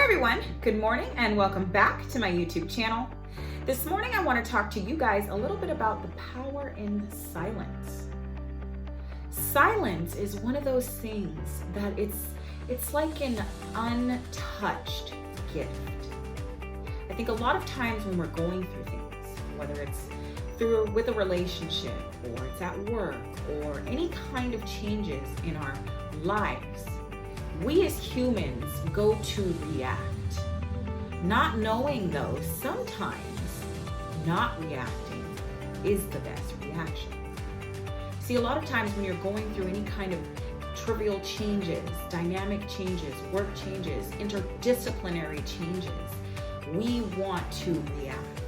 everyone, good morning and welcome back to my YouTube channel. This morning I want to talk to you guys a little bit about the power in silence. Silence is one of those things that it's like an untouched gift. I think a lot of times when we're going through things, whether it's with a relationship or it's at work or any kind of changes in our lives, we as humans go to react. Not knowing though, sometimes not reacting is the best reaction. See, a lot of times when you're going through any kind of trivial changes, dynamic changes, work changes, interdisciplinary changes, we want to react.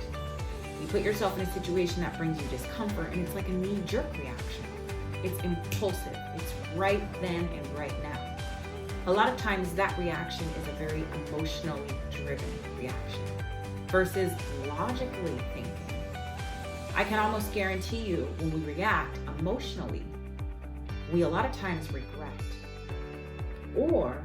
You put yourself in a situation that brings you discomfort and it's like a knee-jerk reaction. It's impulsive. It's right then and right now. A lot of times that reaction is a very emotionally driven reaction versus logically thinking. I can almost guarantee you when we react emotionally, we a lot of times regret. Or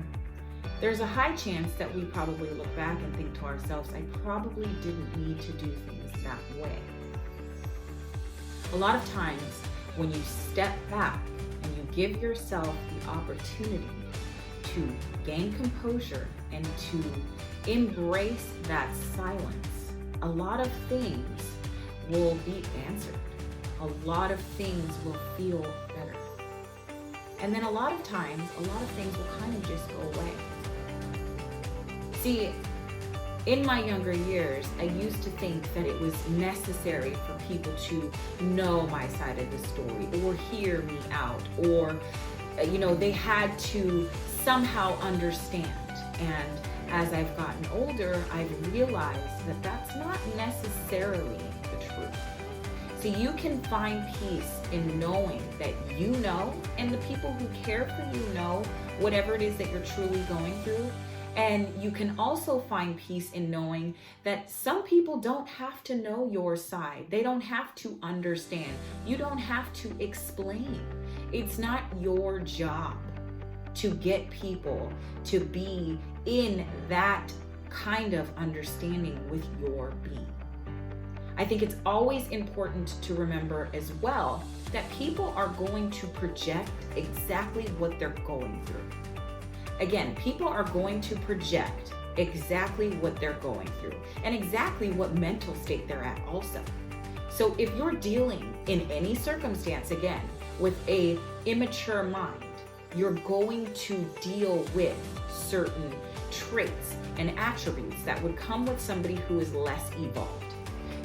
there's a high chance that we probably look back and think to ourselves, I probably didn't need to do things that way. A lot of times when you step back and you give yourself the opportunity to gain composure and to embrace that silence, a lot of things will be answered. A lot of things will feel better. And then a lot of times, a lot of things will kind of just go away. See, in my younger years, I used to think that it was necessary for people to know my side of the story or hear me out, or they had to somehow understand. And as I've gotten older, I've realized that that's not necessarily the truth. See, you can find peace in knowing that you know, and the people who care for you know whatever it is that you're truly going through. And you can also find peace in knowing that some people don't have to know your side. They don't have to understand. You don't have to explain. It's not your job to get people to be in that kind of understanding with your being. I think it's always important to remember as well that people are going to project exactly what they're going through. Again, people are going to project exactly what they're going through and exactly what mental state they're at also. So if you're dealing in any circumstance, again, with a immature mind, you're going to deal with certain traits and attributes that would come with somebody who is less evolved.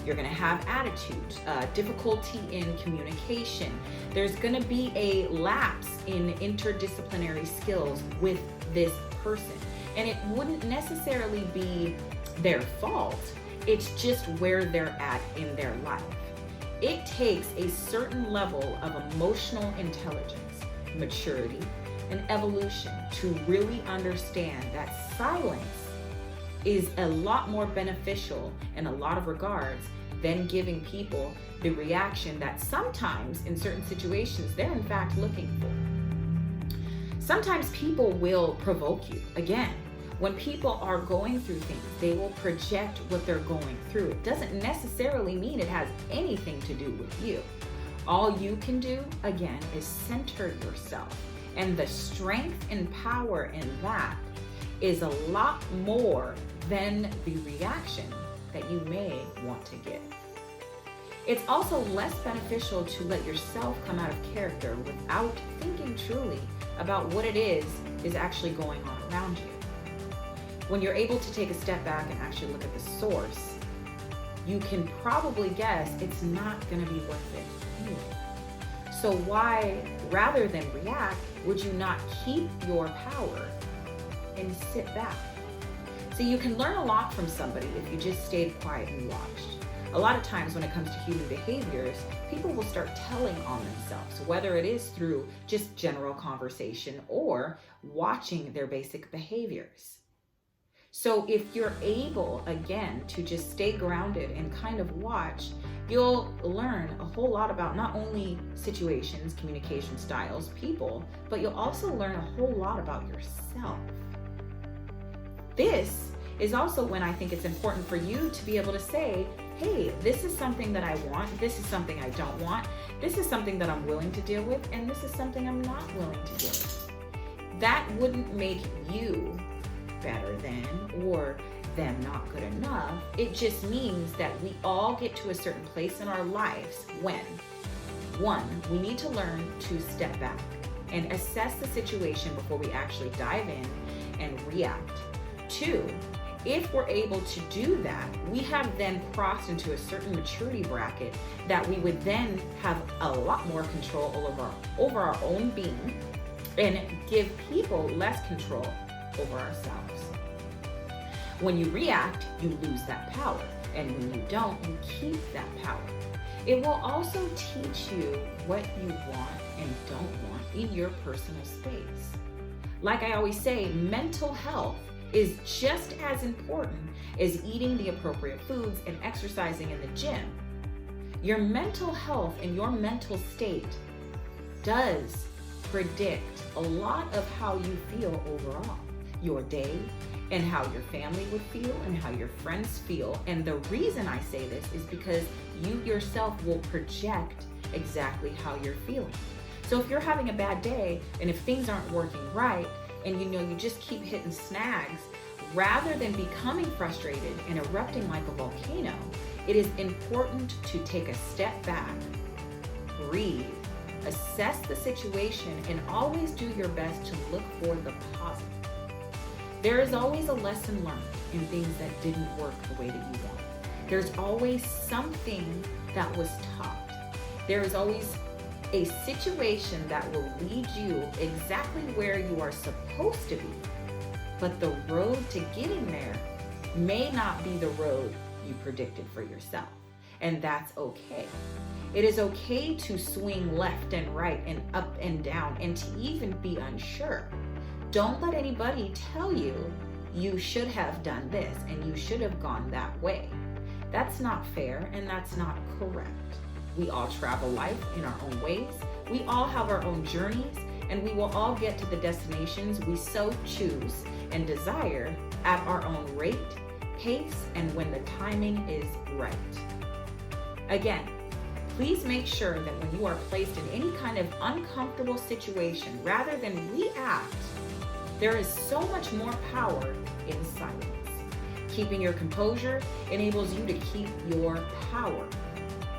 You're going to have attitude, difficulty in communication. There's going to be a lapse in interdisciplinary skills with this person. And it wouldn't necessarily be their fault. It's just where they're at in their life. It takes a certain level of emotional intelligence, maturity, and evolution to really understand that silence is a lot more beneficial in a lot of regards than giving people the reaction that sometimes in certain situations they're in fact looking for. Sometimes people will provoke you. Again, when people are going through things, they will project what they're going through. It doesn't necessarily mean it has anything to do with you. All you can do, again, is center yourself. And the strength and power in that is a lot more than the reaction that you may want to give. It's also less beneficial to let yourself come out of character without thinking truly about what it is actually going on around you. When you're able to take a step back and actually look at the source, you can probably guess it's not going to be worth it anyway. So why, rather than react, would you not keep your power and sit back? See, you can learn a lot from somebody if you just stayed quiet and watched. A lot of times when it comes to human behaviors, people will start telling on themselves, whether it is through just general conversation or watching their basic behaviors. So if you're able, again, to just stay grounded and kind of watch, you'll learn a whole lot about not only situations, communication styles, people, but you'll also learn a whole lot about yourself. This is also when I think it's important for you to be able to say, hey, this is something that I want, this is something I don't want, this is something that I'm willing to deal with, and this is something I'm not willing to deal with. That wouldn't make you better than or them not good enough. It just means that we all get to a certain place in our lives when, one, we need to learn to step back and assess the situation before we actually dive in and react. Two, if we're able to do that, we have then crossed into a certain maturity bracket that we would then have a lot more control over our own being and give people less control over ourselves. When you react, you lose that power. And when you don't, you keep that power. It will also teach you what you want and don't want in your personal space. Like I always say, mental health is just as important as eating the appropriate foods and exercising in the gym. Your mental health and your mental state does predict a lot of how you feel overall, your day, and how your family would feel and how your friends feel. And the reason I say this is because you yourself will project exactly how you're feeling. So if you're having a bad day and if things aren't working right and you just keep hitting snags, rather than becoming frustrated and erupting like a volcano, it is important to take a step back, breathe, assess the situation, and always do your best to look for the positive. There is always a lesson learned in things that didn't work the way that you want. There's always something that was taught. There is always a situation that will lead you exactly where you are supposed to be. But the road to getting there may not be the road you predicted for yourself. And that's okay. It is okay to swing left and right and up and down and to even be unsure. Don't let anybody tell you you should have done this and you should have gone that way. That's not fair and that's not correct. We all travel life in our own ways. We all have our own journeys, and we will all get to the destinations we so choose and desire at our own rate, pace, and when the timing is right. Again, please make sure that when you are placed in any kind of uncomfortable situation, rather than react, there is so much more power in silence. Keeping your composure enables you to keep your power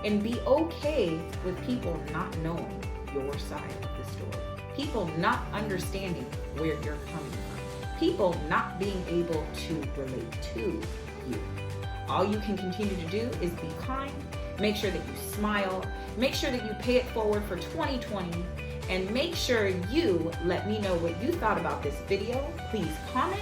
and be okay with people not knowing your side of the story, people not understanding where you're coming from, people not being able to relate to you. All you can continue to do is be kind, make sure that you smile, make sure that you pay it forward for 2020, and make sure you let me know what you thought about this video. Please comment